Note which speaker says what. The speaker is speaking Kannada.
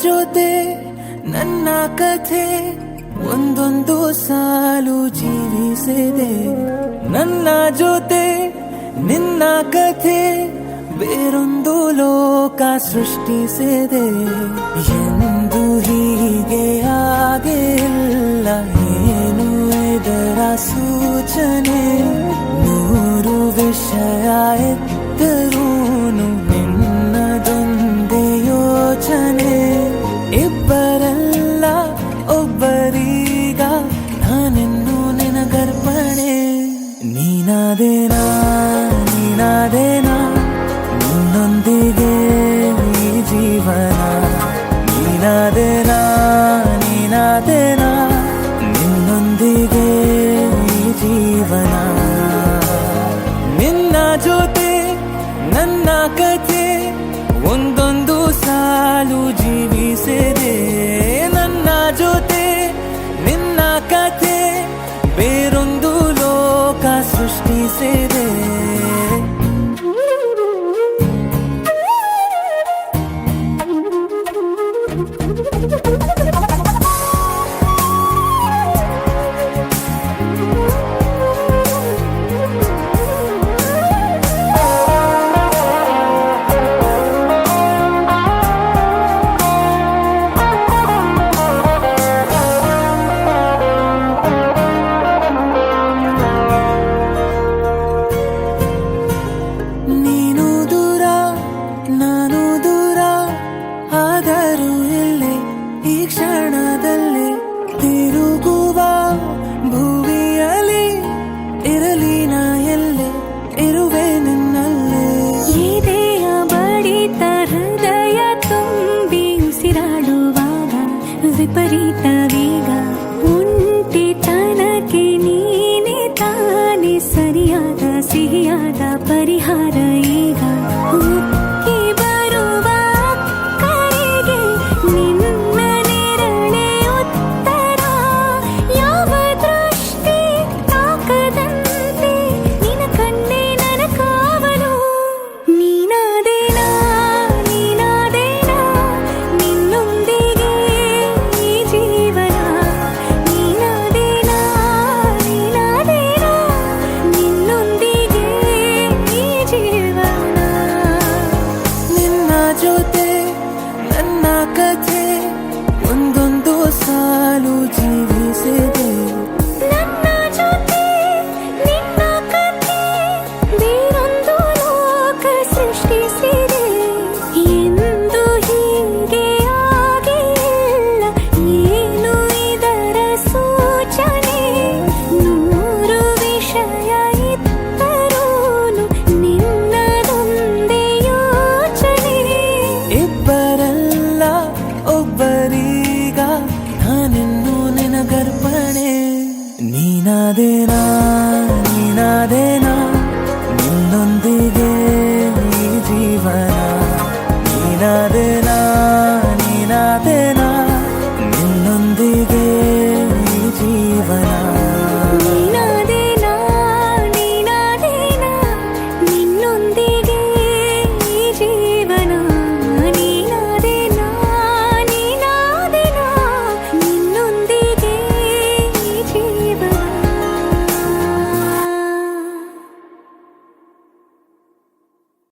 Speaker 1: ಜೊತೆ ನನ್ನ ಕಥೆ ಒಂದೊಂದು ಸಾಲು ಜೀವಿಸಿದೆ. ನನ್ನ ಜೊತೆ ನಿನ್ನ ಕಥೆ ಬೇರೊಂದು ಲೋಕ ಸೃಷ್ಟಿಸಿದೆ. ಎಂದು ಹೀಗೆ ಆಗಿಲ್ಲ, ಏನು ಇದರ ಸೂಚನೆ? ನೂರು ವಿಷಯ ಎತ್ತರೂನು ನಿನ್ನದೊಂದೇ ಯೋಚನೆ. ಇಬ್ಬರಲ್ಲ ಒಬ್ಬರೀಗ ನಾನೆನ್ನು ನಿನಗರ್ಪಣೆ. ನೀನಾದೇನಾ ನೀನಾದೇನಾ ನಿನ್ನೊಂದಿಗೆ ಈ ಜೀವನ. ನೀನಾದೇನಾ ನೀನಾದೇನಾ ನಿನ್ನೊಂದಿಗೆ ಈ ಜೀವನ. ನಿನ್ನ ಜೊತೆ ನನ್ನ ಕಥೆ ಒಂದೊಂದು ಸಾಲು ಜೀವಿಸಿದೆ. ನನ್ನ ಜೊತೆ ನಿನ್ನ ಕಥೆ ಬೇರೊಂದು ಲೋಕ ಸೃಷ್ಟಿಸಿದೆ. ಆದರೂ ಇಲ್ಲೇ ಈ ಕ್ಷಣದಲ್ಲಿ ತಿರುಗುವ ಭುವಿಯಲ್ಲಿ ಇರಲಿ ನಾ ಎಲ್ಲೆ ಇರುವೆ ನಿನ್ನಲ್ಲೇ.
Speaker 2: ಎದೆಯ ಬಡಿತ ಹೃದಯ ತುಂಬಿ ಉಸಿರಾಡುವಾಗ ವಿಪರೀತ ವೇಗ. ಒಂಟಿತನಕ್ಕೆ ನೀನೆ ತಾನೆ ಸರಿಯಾದ ಸಿಹಿಯಾದ ಪರಿಹಾರ ಈಗ.
Speaker 1: ಜೊತೆ ನನ್ನ ಕಥೆ ಒಂದೊಂದು ಸಾಲು ಜೀವಿಸಿದೆ.
Speaker 2: ನನ್ನ ಜೊತೆ ನಿನ್ನ ಕಥೆ ಬೇರೊಂದು ಲೋಕ ಸೃಷ್ಟಿಸಿದೆ. ಎಂದು ಹೀಗೆ ಆಗಿಲ್ಲ, ಏನು ಇದರ ಸೂಚನೆ? ನೂರು ವಿಷಯ ಇತ್ತರೂನು ನಿನ್ನದೊಂದೇ ಯೋಚನೆ.
Speaker 1: ಇಬ್ಬರಲ್ಲ ಒಬ್ಬರೀಗ ನಾನೆನ್ನು ನಿನಗರ್ಪಣೆ. ನೀನಾದೇನಾ